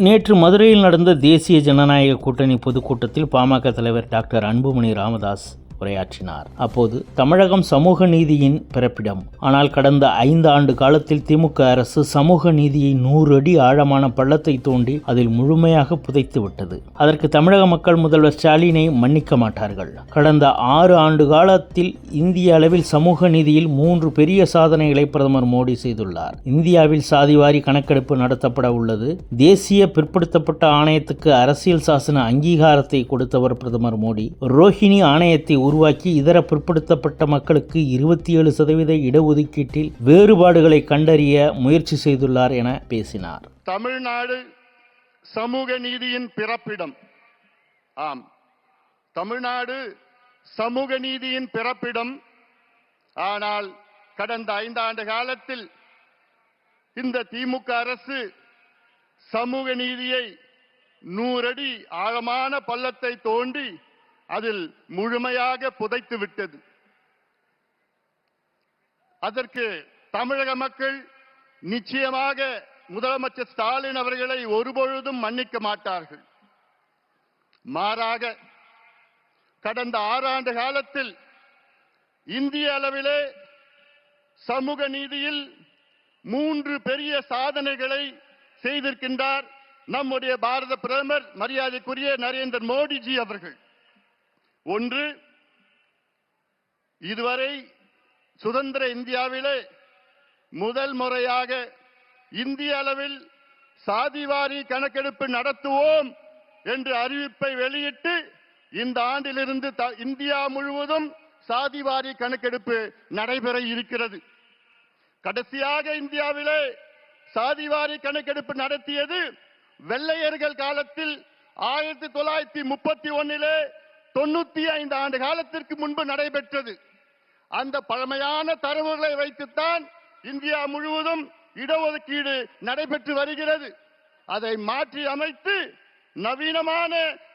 நேற்று மதுரையில் நடந்த தேசிய ஜனநாயக கூட்டணி பொதுக்கூட்டத்தில் பாமக தலைவர் டாக்டர் அன்புமணி ராமதாஸ் உரையாற்றினார். அப்போது தமிழகம் சமூக நீதியின் பிறப்பிடம். ஆனால் கடந்த 5 ஆண்டு காலத்தில் திமுக அரசு சமூக நீதியை 100 அடி ஆழமான பள்ளத்தை தோண்டி அதில் முழுமையாக புதைத்து விட்டது. அதற்கு தமிழக மக்கள் முதல்வர் ஸ்டாலினை மன்னிக்க மாட்டார்கள். கடந்த 6 ஆண்டு காலத்தில் இந்திய அளவில் சமூக நீதியில் 3 பெரிய சாதனைகளை பிரதமர் மோடி செய்துள்ளார். இந்தியாவில் சாதிவாரி கணக்கெடுப்பு நடத்தப்பட உள்ளது. தேசிய பிற்படுத்தப்பட்ட ஆணையத்துக்கு அரசியல் சாசன அங்கீகாரத்தை கொடுத்தவர் பிரதமர் மோடி. ரோஹிணி ஆணையத்தை உருவாக்கி இதர பிற்படுத்தப்பட்ட மக்களுக்கு 27% இடஒதுக்கீட்டில் வேறுபாடுகளை கண்டறிய முயற்சி செய்துள்ளார் என பேசினார். தமிழ்நாடு சமூக நீதியின் பிறப்பிடம். ஆம், தமிழ்நாடு சமூக நீதியின் பிறப்பிடம். ஆனால் கடந்த 5 ஆண்டு காலத்தில் இந்த திமுக அரசு சமூக நீதியை 100 அடி ஆழமான பள்ளத்தை தோண்டி அதில் முழுமையாக புதைத்து விட்டது. அதற்கு தமிழக மக்கள் நிச்சயமாக முதலமைச்சர் ஸ்டாலின் அவர்களை ஒருபொழுதும் மன்னிக்க மாட்டார்கள். மாறாக கடந்த 6 ஆண்டு காலத்தில் இந்திய அளவிலே சமூக நீதியில் 3 பெரிய சாதனைகளை செய்திருக்கின்றார் நம்முடைய பாரத பிரதமர் மரியாதைக்குரிய நரேந்திர மோடிஜி அவர்கள். ஒன்று, இதுவரை சுதந்திர இந்தியாவிலே முதல் முறையாக இந்திய அளவில் சாதிவாரி கணக்கெடுப்பு நடத்துவோம் என்று அறிவிப்பை வெளியிட்டு இந்த ஆண்டிலிருந்து இந்தியா முழுவதும் சாதிவாரி கணக்கெடுப்பு நடைபெற இருக்கிறது. கடைசியாக இந்தியாவிலே சாதிவாரி கணக்கெடுப்பு நடத்தியது வெள்ளையர்கள் காலத்தில் 1931 95 ஆண்டு காலத்திற்கு முன்பு நடைபெற்றது. அந்த பழமையான தரவுகளை வைத்துத்தான் இந்தியா முழுவதும் இடஒதுக்கீடு நடைபெற்று வருகிறது. அதை மாற்றி அமைத்து நவீனமான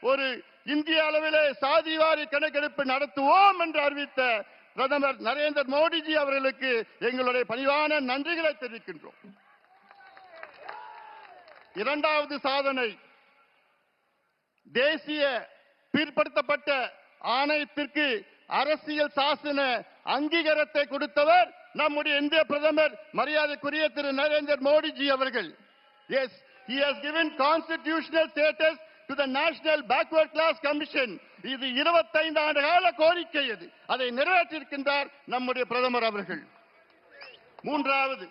ஒரு இந்திய அளவிலே சாதிவாரி கணக்கெடுப்பு நடத்துவோம் என்று அறிவித்த பிரதமர் நரேந்திர மோடிஜி அவர்களுக்கு எங்களுடைய பணிவான நன்றிகளை தெரிவிக்கின்றோம். இரண்டாவது சாதனை, தேசிய பிற்படுத்தப்பட்ட ஆணையத்திற்கு அரசியல் சாசன அங்கீகாரத்தை கொடுத்தவர் நம்முடைய இந்திய பிரதமர் மரியாதைக்குரிய திரு நரேந்திர மோடிஜி அவர்கள். Yes, he has given constitutional status to the National Backward Class Commission. இது 25 ஆண்டு கால கோரிக்கை. அதை நிறைவேற்றியிருக்கின்றார் நம்முடைய பிரதமர் அவர்கள். மூன்றாவது,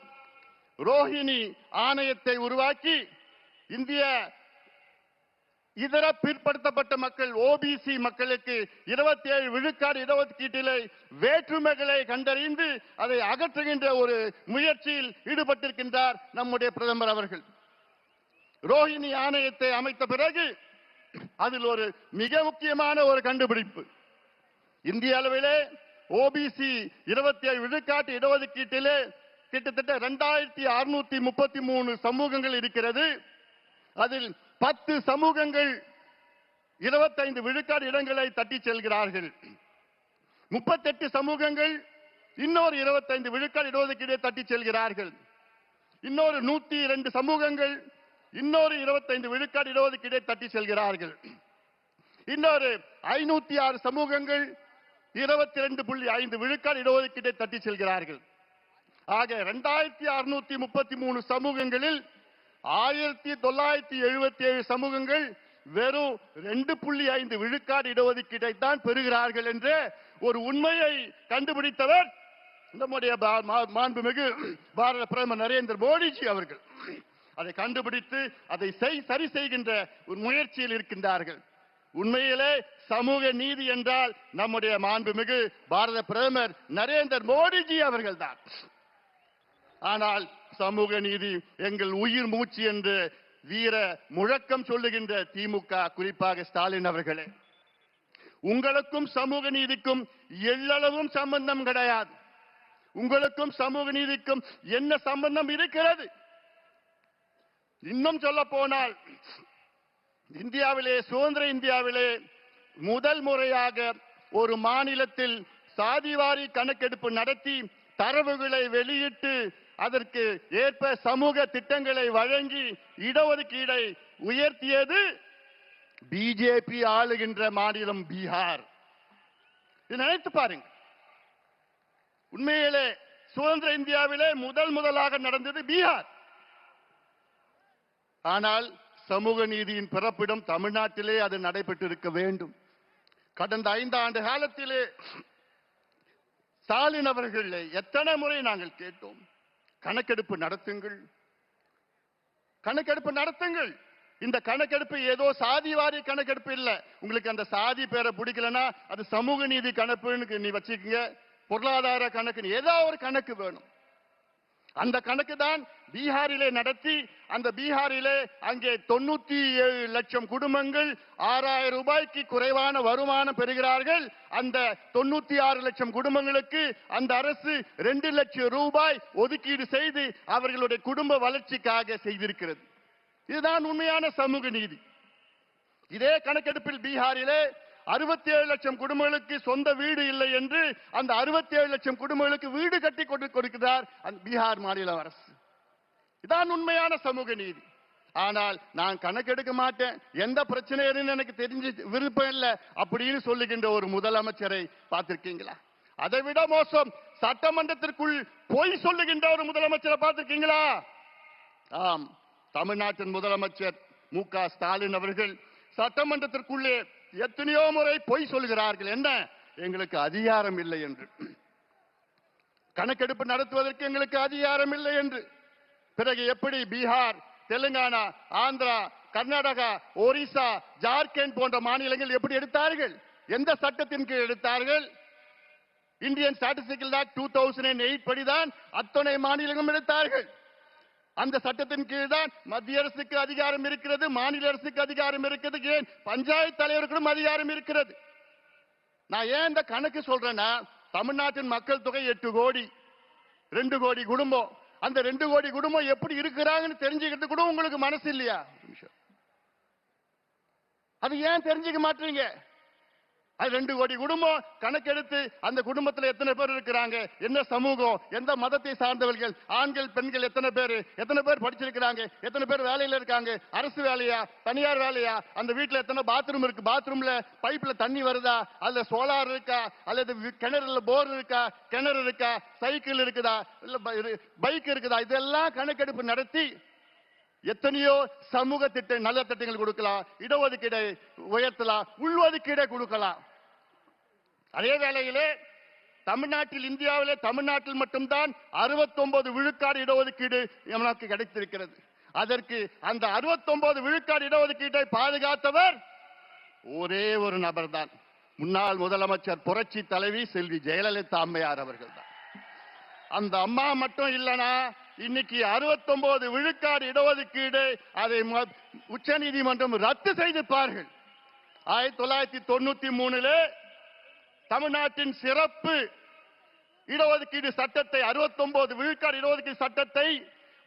ரோஹிணி ஆணையத்தை உருவாக்கி இந்திய இதர பிற்படுத்தப்பட்ட மக்கள் ஓபிசி மக்களுக்கு 27 விழுக்காடு இடஒதுக்கீட்டிலே வேற்றுமைகளை கண்டறிந்து அதை அகற்றுகின்ற ஒரு முயற்சியில் ஈடுபட்டிருக்கின்றார் நம்முடைய பிரதமர் அவர்கள். ரோஹிணி ஆணையத்தை அமைத்த பிறகு அதில் ஒரு மிக முக்கியமான ஒரு கண்டுபிடிப்பு, இந்திய அளவிலே ஓபிசி 27 விழுக்காட்டு இடஒதுக்கீட்டிலே கிட்டத்தட்ட 2633 சமூகங்கள் இருக்கிறது. அதில் 10 சமூகங்கள் 25 விழுக்காடு இடங்களை தட்டி செல்கிறார்கள். 38 சமூகங்கள் இன்னொரு 25 விழுக்காடு இடஒதுக்கீடை தட்டி செல்கிறார்கள். இன்னொரு 102 சமூகங்கள் இன்னொரு 25 விழுக்காடு இடஒதுக்கீடை தட்டி செல்கிறார்கள். இன்னொரு 506 சமூகங்கள் 22.5 விழுக்காடு இடஒதுக்கீடை தட்டி செல்கிறார்கள். ஆக 2633 சமூகங்களில் 1977 சமூகங்கள் வெறும் 2.5 விழுக்காடு இடஒதுக்கீட்டை தான் பெறுகிறார்கள் என்ற ஒரு உண்மையை கண்டுபிடித்தவர் நம்முடைய மாண்புமிகு பாரத பிரதமர் நரேந்திர மோடிஜி அவர்கள். அதை கண்டுபிடித்து அதை சரி செய்கின்ற ஒரு முயற்சியில் இருக்கின்றார்கள். உண்மையிலே சமூக நீதி என்றால் நம்முடைய மாண்புமிகு பாரத பிரதமர் நரேந்திர மோடிஜி அவர்கள் தான். ஆனால் சமூக நீதி எங்கள் உயிர் மூச்சு என்று வீர முழக்கம் சொல்லுகின்ற திமுக, குறிப்பாக ஸ்டாலின் அவர்களே, உங்களுக்கும் சமூக நீதிக்கும் எள்ளளவும் சம்பந்தம் கிடையாது. உங்களுக்கும் சமூக நீதிக்கும் என்ன சம்பந்தம் இருக்கிறது? இன்னும் சொல்ல போனால் இந்தியாவிலே, சுதந்திர இந்தியாவிலே முதல் முறையாக ஒரு மாநிலத்தில் சாதிவாரி கணக்கெடுப்பு நடத்தி தரவுகளை வெளியிட்டு அதற்கு ஏற்ப சமூக திட்டங்களை வழங்கி இடஒதுக்கீடை உயர்த்தியது பிஜேபி ஆளுகின்ற மாநிலம் பீகார். இதை நினைத்து பாருங்க. உண்மையிலே சுதந்திர இந்தியாவிலே முதலாக நடந்தது பீகார். ஆனால் சமூக நீதியின் பிறப்பிடம் தமிழ்நாட்டிலே அது நடைபெற்றிருக்க வேண்டும். கடந்த 5 ஆண்டு காலத்திலே ஸ்டாலின் அவர்கள் எத்தனை முறை நாங்கள் கேட்டோம், கணக்கெடுப்பு நடத்துங்கள், கணக்கெடுப்பு நடத்துங்கள். இந்த கணக்கெடுப்பு ஏதோ சாதிவாரி கணக்கெடுப்பு இல்ல. உங்களுக்கு அந்த சாதி பேரை பிடிக்கலன்னா அது சமூக நீதி கணக்குன்னு நீ வச்சுக்கீங்க, பொருளாதார கணக்கு, ஏதோ ஒரு கணக்கு வேணும். அந்த கணக்கு தான் பீகாரிலே நடத்தி, அந்த பீகாரிலே அங்கே 97 லட்சம் குடும்பங்கள் 6000 ரூபாய்க்கு குறைவான வருமானம் பெறுகிறார்கள். அந்த 96 லட்சம் குடும்பங்களுக்கு அந்த அரசு 2 லட்சம் ரூபாய் ஒதுக்கீடு செய்து அவர்களுடைய குடும்ப வளர்ச்சிக்காக செய்திருக்கிறது. இதுதான் உண்மையான சமூக நீதி. இதே கணக்கெடுப்பில் பீகாரிலே 67 லட்சம் குடும்பங்களுக்கு சொந்த வீடு இல்லை என்று அந்த 67 லட்சம் குடும்பங்களுக்கு வீடு கட்டி கொடுக்கிறார் அந்த பீகார் மாநில அரசு. இதான் உண்மையான சமூக நீதி. ஆனால் நான் கணக்கெடுக்க மாட்டேன், எந்த பிரச்சனைன்னு எனக்கு தெரிஞ்சு விருப்பம் இல்லை அப்படின்னு சொல்லுகின்ற ஒரு முதலமைச்சரை பார்த்திருக்கீங்களா? அதை விட மோசம், சட்டமன்றத்திற்குள் பொய் சொல்லுகின்ற ஒரு முதலமைச்சரை பார்த்திருக்கீங்களா? ஆம், தமிழ்நாட்டின் முதலமைச்சர் மு.க. ஸ்டாலின் அவர்கள் சட்டமன்றத்திற்குள்ளே எத்தனையோ முறை பொய் சொல்கிறார்கள். என்ன, எங்களுக்கு அதிகாரம் இல்லை என்று, கணக்கெடுப்பு நடத்துவதற்கு எங்களுக்கு அதிகாரம் இல்லை என்று. பிறகு எப்படி பீகார், தெலுங்கானா, ஆந்திரா, கர்நாடகா, ஒரிசா, ஜார்க்கண்ட் போன்ற மாநிலங்கள் எப்படி எடுத்தார்கள்? எந்த சட்டத்தின் கீழ் எடுத்தார்கள்? இந்தியன் ஸ்டாட்டிஸ்டிக்கல் ஆக்ட் 2008 படிதான் அத்தனை மாநிலங்களும் எடுத்தார்கள். அந்த சட்டத்தின் கீழ் தான் மத்திய அரசுக்கு அதிகாரம் இருக்கிறது, மாநில அரசுக்கு அதிகாரம் இருக்கிறது, ஏன் பஞ்சாயத்து தலைவருக்கும் அதிகாரம் இருக்கிறது. நான் ஏன் இந்த கணக்கு சொல்றேன்னா, தமிழ்நாட்டின் மக்கள் தொகை 8 கோடி, 2 கோடி குடும்பம். அந்த 2 கோடி குடும்பம் எப்படி இருக்கிறாங்கன்னு தெரிஞ்சுக்கிறது கூட உங்களுக்கு மனசு இல்லையா? அது ஏன் தெரிஞ்சுக்க மாட்டீங்க? அது 2 கோடி குடும்பம் கணக்கெடுத்து அந்த குடும்பத்தில் எத்தனை பேர் இருக்கிறாங்க, என்ன சமூகம், எந்த மதத்தை சார்ந்தவர்கள், ஆண்கள் பெண்கள் எத்தனை பேர் படிச்சிருக்கிறாங்க, எத்தனை பேர் வேலையில இருக்காங்க, அரசு வேலையா தனியார் வேலையா, அந்த வீட்டில் எத்தனை பாத்ரூம் இருக்கு, பாத்ரூம்ல பைப்ல தண்ணி வருதா, அதுல சோலார் இருக்கா, அல்லது கிணறுல போர் இருக்கா, கிணறு இருக்கா, சைக்கிள் இருக்குதா, இல்ல பைக் இருக்குதா, இதெல்லாம் கணக்கெடுப்பு நடத்தி எத்தனையோ சமூக திட்டம், நல்ல திட்டங்கள் கொடுக்கலாம், இடஒதுக்கீடை உயர்த்தலாம், உள்ஒதுக்கீடை கொடுக்கலாம். அதே வேளையிலே தமிழ்நாட்டில், இந்தியாவிலே தமிழ்நாட்டில் மட்டும்தான் 69 விழுக்காடு இடஒதுக்கீடு நமக்கு கிடைத்திருக்கிறது. அதற்கு அந்த 69 விழுக்காடு இடஒதுக்கீட்டை பாதுகாத்தவர் ஒரே ஒரு நபர் தான், முன்னாள் முதலமைச்சர் புரட்சி தலைவி செல்வி ஜெயலலிதா அம்மையார் அவர்கள் தான். அந்த அம்மா மட்டும் இல்லனா இன்னைக்கு 69 விழுக்காடு இடஒதுக்கீடு அதை உச்ச நீதிமன்றம் ரத்து செய்திருப்பார்கள். 1993 தமிழ்நாட்டின் சிறப்பு இடஒதுக்கீடு சட்டத்தை, 69 விழுக்காடு இடஒதுக்கீடு சட்டத்தை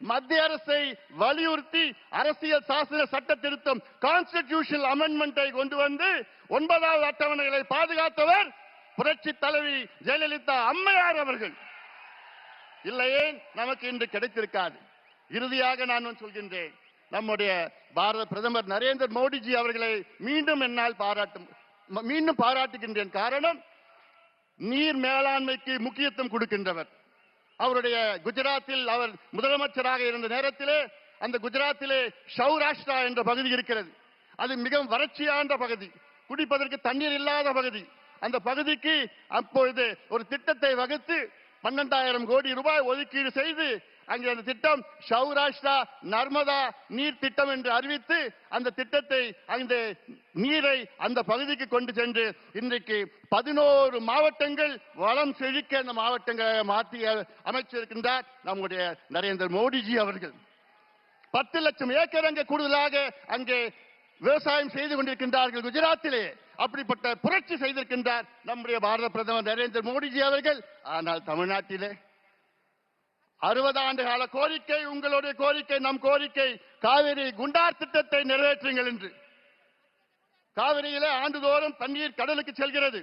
மத்திய அரசை வலியுறுத்தி அரசியல் சாசன சட்ட திருத்தம், கான்ஸ்டிடியூஷனல் அமெண்ட்மெண்டை கொண்டு வந்து 9வது அட்டவணைகளை பாதுகாத்தவர் புரட்சி தலைவி ஜெயலலிதா அம்மையார் அவர்கள். இல்லையே நமக்கு இன்று கிடைத்திருக்காது. இறுதியாக நான் சொல்கின்றேன், நம்முடைய பாரத பிரதமர் நரேந்திர மோடிஜி அவர்களை மீண்டும் பாராட்டுகின்றேன். காரணம், நீர் மேலாண்மைக்கு முக்கியத்துவம் கொடுக்கின்றவர். அவருடைய குஜராத்தில் அவர் முதலமைச்சராக இருந்த நேரத்திலே அந்த குஜராத்திலே சௌராஷ்டிரா என்ற பகுதி இருக்கிறது. அது மிகவும் வறட்சியான பகுதி, குடிப்பதற்கு தண்ணீர் இல்லாத பகுதி. அந்த பகுதிக்கு அப்பொழுது ஒரு திட்டத்தை வகுத்து 12,000 கோடி ரூபாய் ஒதுக்கீடு செய்து அங்கே அந்த திட்டம் சௌராஷ்டிரா நர்மதா நீர் திட்டம் என்று அறிவித்து அந்த திட்டத்தை, அந்த நீரை அந்த பகுதிக்கு கொண்டு சென்று இன்றைக்கு 11 மாவட்டங்கள் வளம் செழிக்க அந்த மாவட்டங்களை மாற்றி அமைச்சிருக்கின்றார் நம்முடைய நரேந்திர மோடிஜி அவர்கள். 10 லட்சம் ஏக்கர் அங்கே கூடுதலாக அங்கே விவசாயம் செய்து கொண்டிருக்கின்றார்கள் குஜராத்திலே. அப்படிப்பட்ட புரட்சி செய்திருக்கின்றார் நம்முடைய பாரத பிரதமர் நரேந்திர மோடிஜி அவர்கள். ஆனால் தமிழ்நாட்டிலே 60 ஆண்டு கால கோரிக்கை, உங்களுடைய கோரிக்கை, நம் கோரிக்கை, காவிரி குண்டார் திட்டத்தை நிறைவேற்றுங்கள் என்று. காவிரியிலே ஆண்டுதோறும் தண்ணீர் கடலுக்கு செல்கிறது.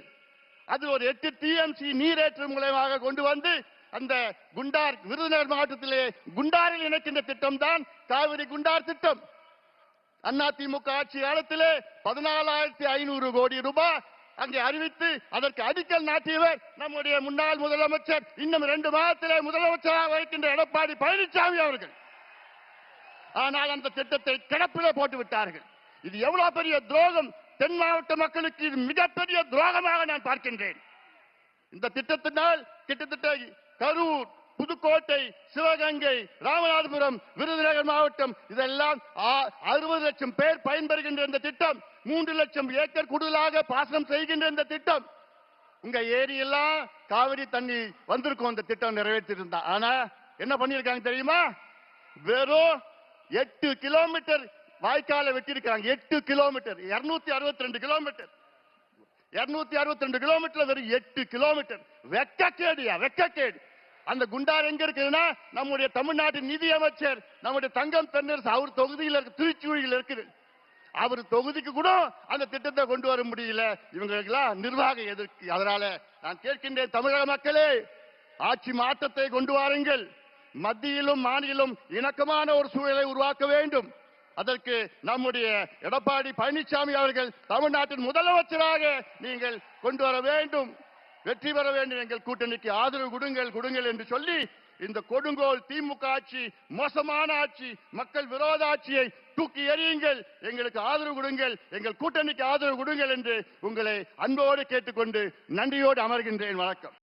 அது ஒரு 8 TMC நீரேற்று மூலமாக கொண்டு வந்து அந்த குண்டார் விருதுநகர் மாவட்டத்திலே குண்டாரில் இணைக்கின்ற திட்டம் தான் காவிரி குண்டார் திட்டம். அதிமுக ஆட்சி காலத்திலே 14,500 கோடி ரூபாய் அங்கே அறிவித்து அதற்கு அடிக்கல் நாட்டியவர் நம்முடைய முன்னாள் முதலமைச்சர், இன்னும் 2 மாதத்திலே முதலமைச்சராக வைக்கின்ற எடப்பாடி பழனிசாமி அவர்கள். ஆனால் அந்த திட்டத்தை கிடப்பிலே போட்டு விட்டார்கள். இது எவ்வளவு பெரிய துரோகம்! தென் மாவட்ட மக்களுக்கு இது மிகப்பெரிய துரோகமாக நான் பார்க்கின்றேன். இந்த திட்டத்தினால் கிட்டத்தட்ட கரூர், புதுக்கோட்டை, சிவகங்கை, ராமநாதபுரம், விருதுநகர் மாவட்டம் இதெல்லாம் 60 லட்சம் பேர் பயன்பெறுகின்ற இந்த திட்டம். 3 லட்சம் ஏக்கர் கூடுதலாக பாசனம் செய்கின்ற இந்த திட்டம். உங்க ஏரியெல்லாம் காவிரி தண்ணி வந்திருக்கும் இந்த திட்டம் நிறைவேற்றிருந்தா. ஆனா என்ன பண்ணிருக்காங்க தெரியுமா? வெறும் 8 கிலோமீட்டர் வாய்க்கால வெட்டியிருக்காங்க. 8 kilometre, 262 kilometre. 262 கிலோமீட்டர் வெறும் 8 கிலோமீட்டர். வெக்கக்கேடியா, வெக்கக்கேடு. அந்த குண்டார் எங்க இருக்குதுன்னா நம்முடைய தமிழ்நாட்டின் நிதியமைச்சர் நம்முடைய தங்கம் தென்னரசு அவர் தொகுதியில் இருக்கு, திருச்சூழியில் இருக்குது. அவர் தொகுதிக்கு கூட அந்த திட்டத்தை கொண்டு வர முடியல. இவங்களுக்கெல்லாம் நிர்வாக எதிர்க்கு. அதனால நான் கேட்கின்றேன், தமிழக மக்களே, ஆட்சி மாற்றத்தை கொண்டு வாருங்கள். மத்தியிலும் மாநிலம் இணக்கமான ஒரு சூழலை உருவாக்க வேண்டும். அதற்கு நம்முடைய எடப்பாடி பழனிசாமி அவர்கள் தமிழ்நாட்டின் முதலமைச்சராக நீங்கள் கொண்டு வர வேண்டும். வெற்றி பெற வேண்டும். எங்கள் கூட்டணிக்கு ஆதரவு கொடுங்கள் என்று சொல்லி இந்த கொடுங்கோல் திமுக ஆட்சி, மோசமான ஆட்சி, மக்கள் விரோத ஆட்சியை தூக்கி எறியுங்கள். எங்களுக்கு ஆதரவு கொடுங்கள், எங்கள் கூட்டணிக்கு ஆதரவு கொடுங்கள் என்று உங்களை அன்போடு கேட்டுக்கொண்டு நன்றியோடு அமர்கின்றேன். வணக்கம்.